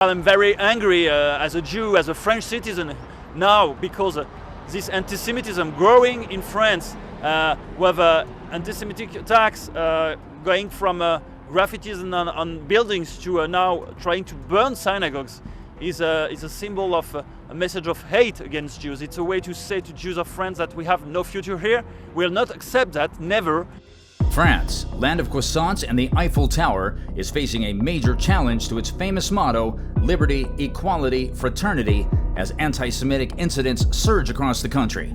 I'm very angry as a Jew, as a French citizen now, because this anti-Semitism growing in France, with anti-Semitic attacks going from graffitis on buildings to now trying to burn synagogues, is a symbol of a message of hate against Jews. It's a way to say to Jews of France that we have no future here. We'll not accept that, never. France, land of croissants and the Eiffel Tower, is facing a major challenge to its famous motto, liberty, equality, fraternity, as anti-Semitic incidents surge across the country.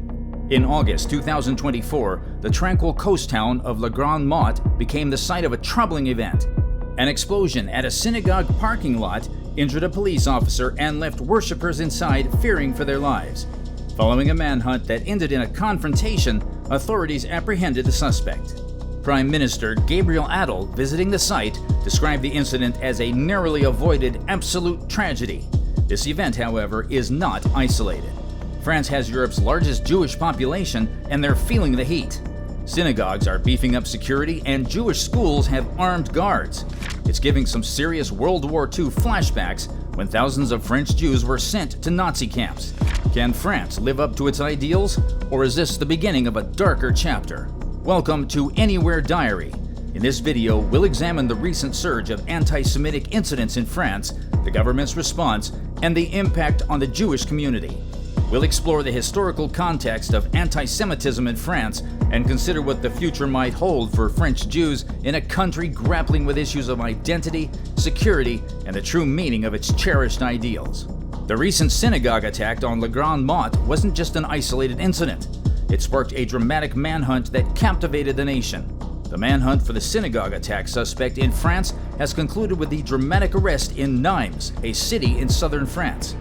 In August 2024, the tranquil coast town of Grande Motte became the site of a troubling event. An explosion at a synagogue parking lot injured a police officer and left worshippers inside fearing for their lives. Following a manhunt that ended in a confrontation, authorities apprehended the suspect. Prime Minister Gabriel Attal, visiting the site, described the incident as a narrowly avoided absolute tragedy. This event, however, is not isolated. France has Europe's largest Jewish population, and they're feeling the heat. Synagogues are beefing up security, and Jewish schools have armed guards. It's giving some serious World War II flashbacks when thousands of French Jews were sent to Nazi camps. Can France live up to its ideals, or is this the beginning of a darker chapter? Welcome to Anywhere Diary. In this video, we'll examine the recent surge of anti-Semitic incidents in France, the government's response, and the impact on the Jewish community. We'll explore the historical context of anti-Semitism in France and consider what the future might hold for French Jews in a country grappling with issues of identity, security, and the true meaning of its cherished ideals. The recent synagogue attack on Grande Motte wasn't just an isolated incident. It sparked a dramatic manhunt that captivated the nation. The manhunt for the synagogue attack suspect in France has concluded with the dramatic arrest in Nimes, a city in southern France.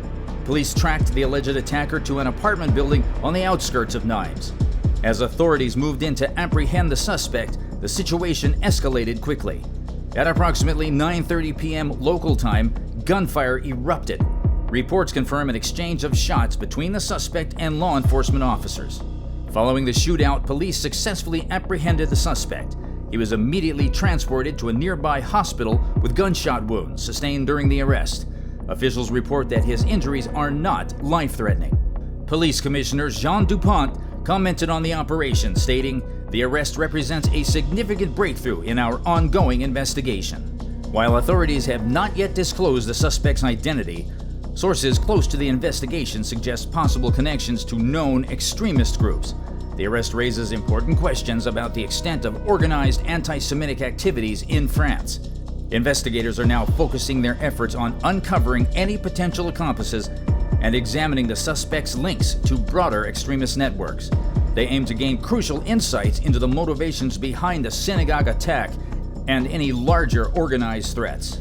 Police tracked the alleged attacker to an apartment building on the outskirts of Nimes. As authorities moved in to apprehend the suspect, the situation escalated quickly. At approximately 9:30 p.m. local time, gunfire erupted. Reports confirm an exchange of shots between the suspect and law enforcement officers. Following the shootout, police successfully apprehended the suspect. He was immediately transported to a nearby hospital with gunshot wounds sustained during the arrest. Officials report that his injuries are not life-threatening. Police Commissioner Jean Dupont commented on the operation, stating, "The arrest represents a significant breakthrough in our ongoing investigation." While authorities have not yet disclosed the suspect's identity, sources close to the investigation suggest possible connections to known extremist groups. The arrest raises important questions about the extent of organized anti-Semitic activities in France. Investigators are now focusing their efforts on uncovering any potential accomplices and examining the suspect's links to broader extremist networks. They aim to gain crucial insights into the motivations behind the synagogue attack and any larger organized threats.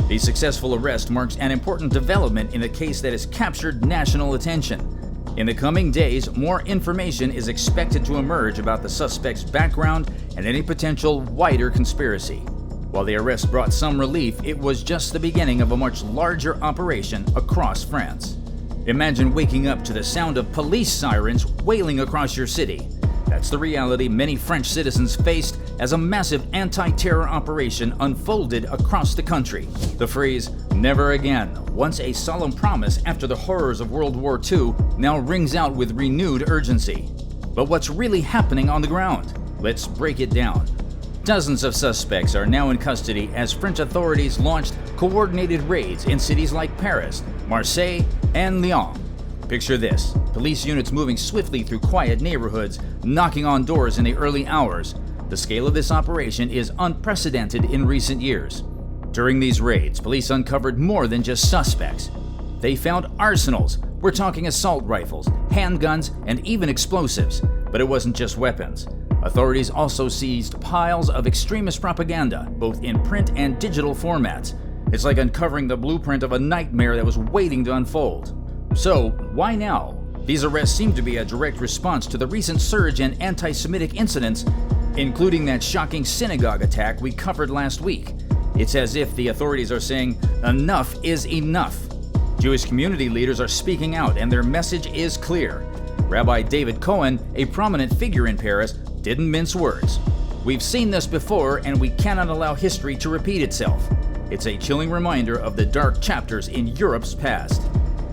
The successful arrest marks an important development in a case that has captured national attention. In the coming days, more information is expected to emerge about the suspect's background and any potential wider conspiracy. While the arrest brought some relief, it was just the beginning of a much larger operation across France. Imagine waking up to the sound of police sirens wailing across your city. That's the reality many French citizens faced as a massive anti-terror operation unfolded across the country. The phrase, "never again," once a solemn promise after the horrors of World War II, now rings out with renewed urgency. But what's really happening on the ground? Let's break it down. Dozens of suspects are now in custody as French authorities launched coordinated raids in cities like Paris, Marseille, and Lyon. Picture this: police units moving swiftly through quiet neighborhoods, knocking on doors in the early hours. The scale of this operation is unprecedented in recent years. During these raids, police uncovered more than just suspects. They found arsenals. We're talking assault rifles, handguns, and even explosives. But it wasn't just weapons. Authorities also seized piles of extremist propaganda, both in print and digital formats. It's like uncovering the blueprint of a nightmare that was waiting to unfold. So, why now? These arrests seem to be a direct response to the recent surge in anti-Semitic incidents, including that shocking synagogue attack we covered last week. It's as if the authorities are saying, enough is enough. Jewish community leaders are speaking out, and their message is clear. Rabbi David Cohen, a prominent figure in Paris, didn't mince words. "We've seen this before, and we cannot allow history to repeat itself. It's a chilling reminder of the dark chapters in Europe's past.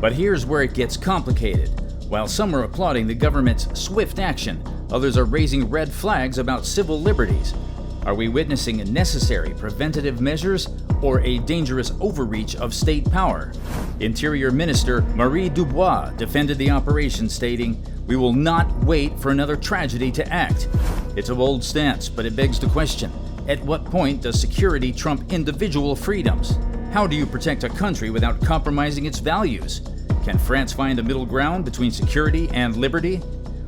But here's where it gets complicated. While some are applauding the government's swift action, others are raising red flags about civil liberties. Are we witnessing necessary preventative measures or a dangerous overreach of state power? Interior Minister Marie Dubois defended the operation, stating, "We will not wait for another tragedy to act." It's a bold stance, but it begs the question, at what point does security trump individual freedoms? How do you protect a country without compromising its values? Can France find a middle ground between security and liberty?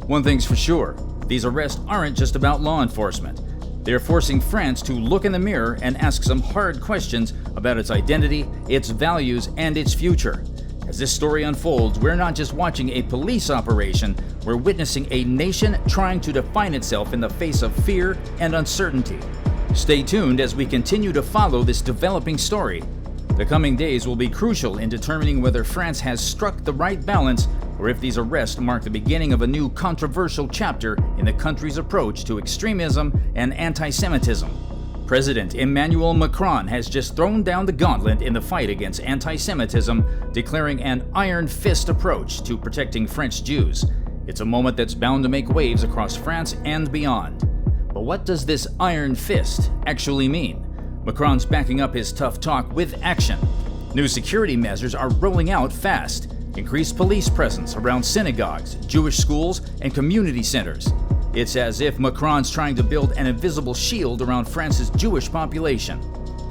One thing's for sure, these arrests aren't just about law enforcement. They're forcing France to look in the mirror and ask some hard questions about its identity, its values, and its future. As this story unfolds, we're not just watching a police operation, we're witnessing a nation trying to define itself in the face of fear and uncertainty. Stay tuned as we continue to follow this developing story. The coming days will be crucial in determining whether France has struck the right balance or if these arrests mark the beginning of a new controversial chapter in the country's approach to extremism and anti-Semitism. President Emmanuel Macron has just thrown down the gauntlet in the fight against anti-Semitism, declaring an iron fist approach to protecting French Jews. It's a moment that's bound to make waves across France and beyond. But what does this iron fist actually mean? Macron's backing up his tough talk with action. New security measures are rolling out fast. Increased police presence around synagogues, Jewish schools, and community centers. It's as if Macron's trying to build an invisible shield around France's Jewish population.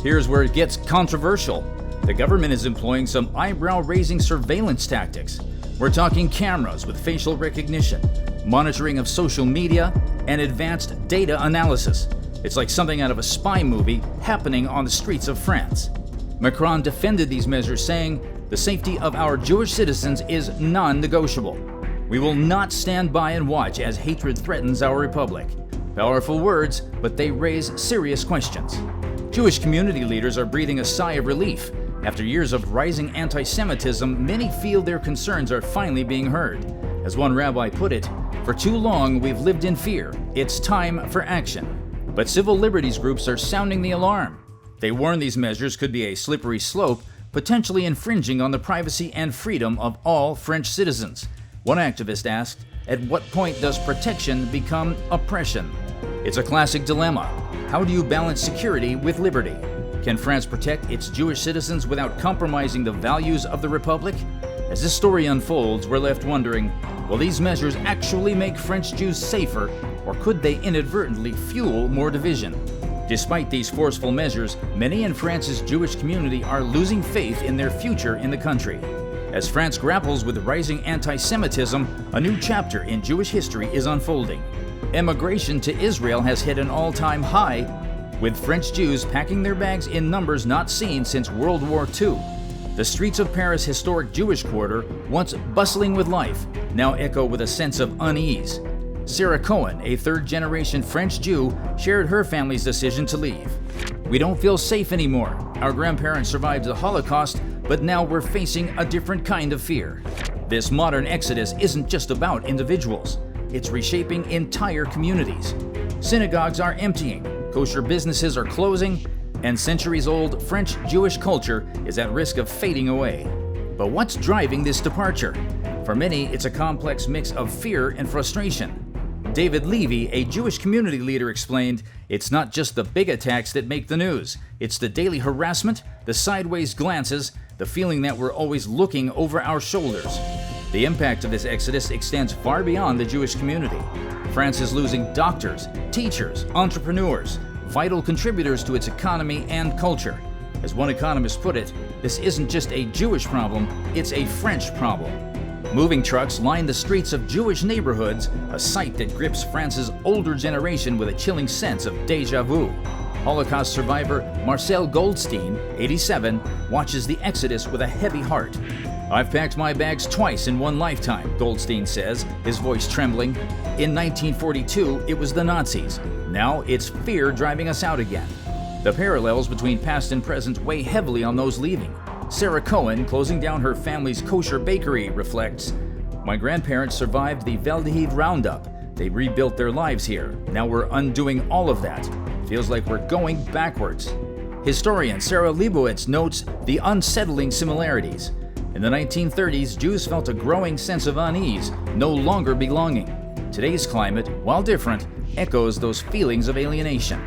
Here's where it gets controversial. The government is employing some eyebrow-raising surveillance tactics. We're talking cameras with facial recognition, monitoring of social media, and advanced data analysis. It's like something out of a spy movie happening on the streets of France. Macron defended these measures, saying, "The safety of our Jewish citizens is non-negotiable. We will not stand by and watch as hatred threatens our republic." Powerful words, but they raise serious questions. Jewish community leaders are breathing a sigh of relief. After years of rising anti-Semitism, many feel their concerns are finally being heard. As one rabbi put it, "For too long we've lived in fear. It's time for action." But civil liberties groups are sounding the alarm. They warn these measures could be a slippery slope, potentially infringing on the privacy and freedom of all French citizens. One activist asked, "At what point does protection become oppression?" It's a classic dilemma. How do you balance security with liberty? Can France protect its Jewish citizens without compromising the values of the Republic? As this story unfolds, we're left wondering, will these measures actually make French Jews safer, or could they inadvertently fuel more division? Despite these forceful measures, many in France's Jewish community are losing faith in their future in the country. As France grapples with rising anti-Semitism, a new chapter in Jewish history is unfolding. Immigration to Israel has hit an all-time high, with French Jews packing their bags in numbers not seen since World War II. The streets of Paris' historic Jewish quarter, once bustling with life, now echo with a sense of unease. Sarah Cohen, a third-generation French Jew, shared her family's decision to leave. "We don't feel safe anymore. Our grandparents survived the Holocaust, but now we're facing a different kind of fear." This modern exodus isn't just about individuals. It's reshaping entire communities. Synagogues are emptying, kosher businesses are closing, and centuries-old French Jewish culture is at risk of fading away. But what's driving this departure? For many, it's a complex mix of fear and frustration. David Levy, a Jewish community leader, explained, "It's not just the big attacks that make the news. It's the daily harassment, the sideways glances, the feeling that we're always looking over our shoulders." The impact of this exodus extends far beyond the Jewish community. France is losing doctors, teachers, entrepreneurs, vital contributors to its economy and culture. As one economist put it, this isn't just a Jewish problem, it's a French problem. Moving trucks line the streets of Jewish neighborhoods, a sight that grips France's older generation with a chilling sense of déjà vu. Holocaust survivor Marcel Goldstein, 87, watches the exodus with a heavy heart. "I've packed my bags twice in one lifetime," Goldstein says, his voice trembling. "In 1942, it was the Nazis. Now it's fear driving us out again." The parallels between past and present weigh heavily on those leaving. Sarah Cohen, closing down her family's kosher bakery, reflects, "My grandparents survived the Veldiv roundup. They rebuilt their lives here. Now we're undoing all of that. Feels like we're going backwards." Historian Sarah Leibowitz notes the unsettling similarities. In the 1930s, Jews felt a growing sense of unease, no longer belonging. Today's climate, while different, echoes those feelings of alienation.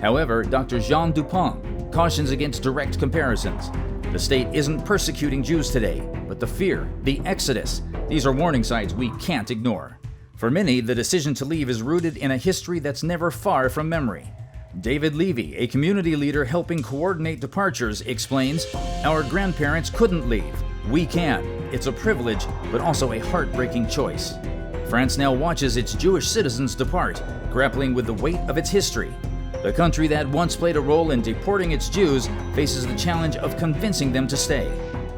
However, Dr. Jean Dupont cautions against direct comparisons. The state isn't persecuting Jews today, but the fear, the exodus, these are warning signs we can't ignore. For many, the decision to leave is rooted in a history that's never far from memory. David Levy, a community leader helping coordinate departures, explains, "Our grandparents couldn't leave. We can. It's a privilege, but also a heartbreaking choice." France now watches its Jewish citizens depart, grappling with the weight of its history. The country that once played a role in deporting its Jews faces the challenge of convincing them to stay.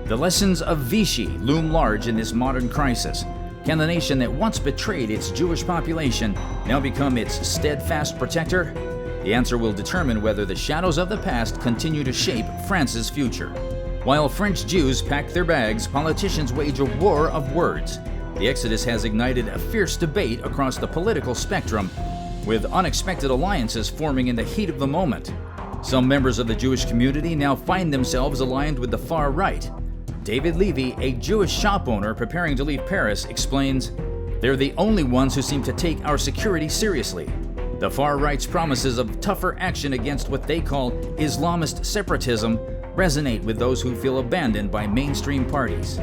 The lessons of Vichy loom large in this modern crisis. Can the nation that once betrayed its Jewish population now become its steadfast protector? The answer will determine whether the shadows of the past continue to shape France's future. While French Jews pack their bags, politicians wage a war of words. The exodus has ignited a fierce debate across the political spectrum, with unexpected alliances forming in the heat of the moment. Some members of the Jewish community now find themselves aligned with the far right. David Levy, a Jewish shop owner preparing to leave Paris, explains, "They're the only ones who seem to take our security seriously." The far right's promises of tougher action against what they call Islamist separatism resonate with those who feel abandoned by mainstream parties.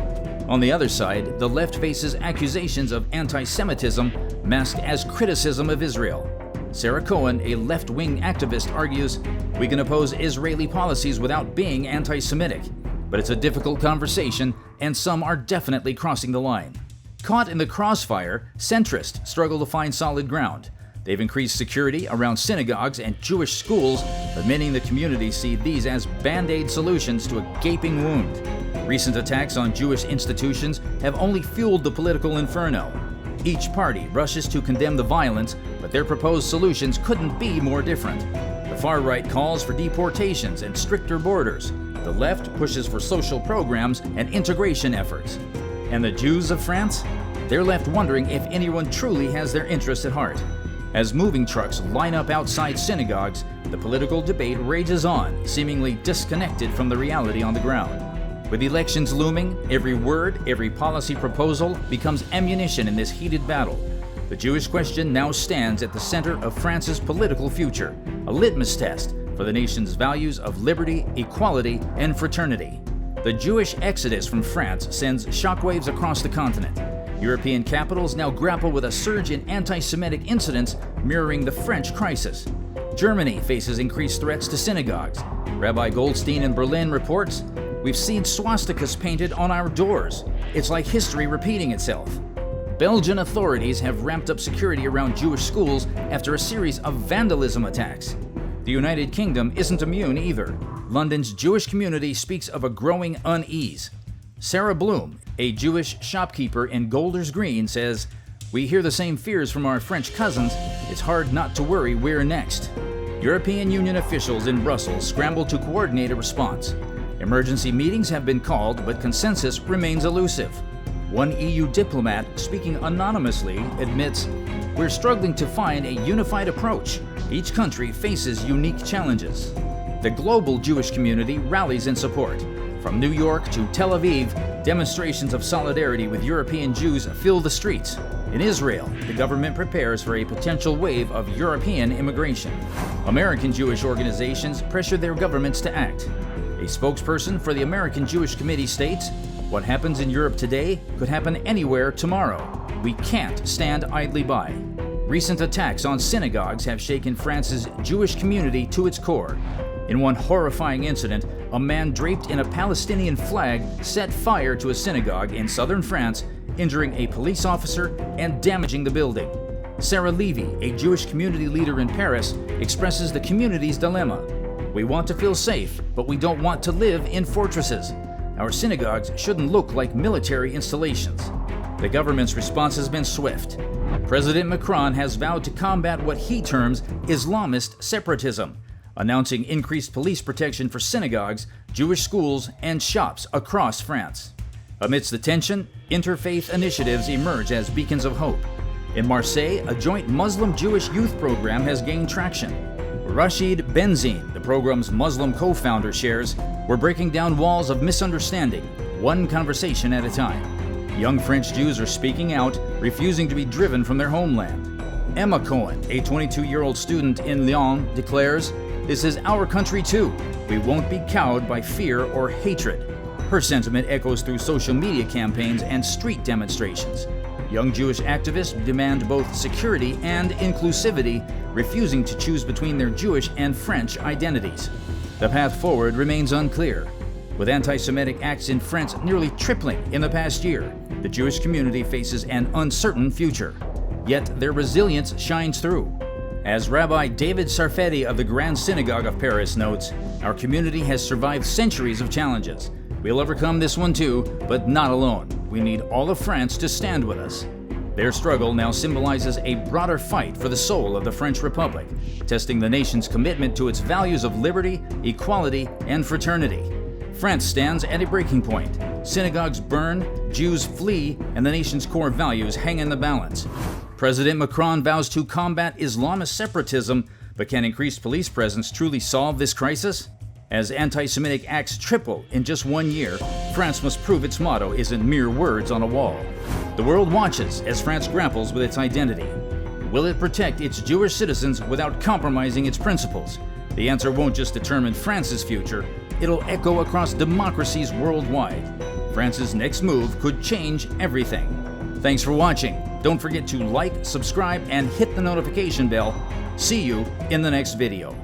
On the other side, the left faces accusations of anti-Semitism masked as criticism of Israel. Sarah Cohen, a left-wing activist, argues, "We can oppose Israeli policies without being anti-Semitic, but it's a difficult conversation, and some are definitely crossing the line." Caught in the crossfire, centrists struggle to find solid ground. They've increased security around synagogues and Jewish schools, but many in the community see these as band-aid solutions to a gaping wound. Recent attacks on Jewish institutions have only fueled the political inferno. Each party rushes to condemn the violence, but their proposed solutions couldn't be more different. The far right calls for deportations and stricter borders. The left pushes for social programs and integration efforts. And the Jews of France? They're left wondering if anyone truly has their interests at heart. As moving trucks line up outside synagogues, the political debate rages on, seemingly disconnected from the reality on the ground. With elections looming, every word, every policy proposal becomes ammunition in this heated battle. The Jewish question now stands at the center of France's political future, a litmus test for the nation's values of liberty, equality, and fraternity. The Jewish exodus from France sends shockwaves across the continent. European capitals now grapple with a surge in anti-Semitic incidents mirroring the French crisis. Germany faces increased threats to synagogues. Rabbi Goldstein in Berlin reports, "We've seen swastikas painted on our doors. It's like history repeating itself." Belgian authorities have ramped up security around Jewish schools after a series of vandalism attacks. The United Kingdom isn't immune either. London's Jewish community speaks of a growing unease. Sarah Bloom, a Jewish shopkeeper in Golders Green, says, "We hear the same fears from our French cousins. It's hard not to worry we're next." European Union officials in Brussels scramble to coordinate a response. Emergency meetings have been called, but consensus remains elusive. One EU diplomat, speaking anonymously, admits, "We're struggling to find a unified approach. Each country faces unique challenges." The global Jewish community rallies in support. From New York to Tel Aviv, demonstrations of solidarity with European Jews fill the streets. In Israel, the government prepares for a potential wave of European immigration. American Jewish organizations pressure their governments to act. A spokesperson for the American Jewish Committee states, "What happens in Europe today could happen anywhere tomorrow. We can't stand idly by." Recent attacks on synagogues have shaken France's Jewish community to its core. In one horrifying incident, a man draped in a Palestinian flag set fire to a synagogue in southern France, injuring a police officer and damaging the building. Sarah Levy, a Jewish community leader in Paris, expresses the community's dilemma. "We want to feel safe, but we don't want to live in fortresses. Our synagogues shouldn't look like military installations." The government's response has been swift. President Macron has vowed to combat what he terms Islamist separatism, announcing increased police protection for synagogues, Jewish schools, and shops across France. Amidst the tension, interfaith initiatives emerge as beacons of hope. In Marseille, a joint Muslim-Jewish youth program has gained traction. Rashid Benzine, the program's Muslim co-founder, shares, "We're breaking down walls of misunderstanding, one conversation at a time. Young French Jews are speaking out, refusing to be driven from their homeland." Emma Cohen, a 22-year-old student in Lyon, declares, "This is our country too. We won't be cowed by fear or hatred." Her sentiment echoes through social media campaigns and street demonstrations. Young Jewish activists demand both security and inclusivity, refusing to choose between their Jewish and French identities. The path forward remains unclear. With anti-Semitic acts in France nearly tripling in the past year, the Jewish community faces an uncertain future. Yet their resilience shines through. As Rabbi David Sarfati of the Grand Synagogue of Paris notes, "Our community has survived centuries of challenges. We'll overcome this one too, but not alone. We need all of France to stand with us." Their struggle now symbolizes a broader fight for the soul of the French Republic, testing the nation's commitment to its values of liberty, equality, and fraternity. France stands at a breaking point. Synagogues burn, Jews flee, and the nation's core values hang in the balance. President Macron vows to combat Islamist separatism, but can increased police presence truly solve this crisis? As anti-Semitic acts triple in just 1 year, France must prove its motto isn't mere words on a wall. The world watches as France grapples with its identity. Will it protect its Jewish citizens without compromising its principles? The answer won't just determine France's future, it'll echo across democracies worldwide. France's next move could change everything. Thanks for watching. Don't forget to like, subscribe, and hit the notification bell. See you in the next video.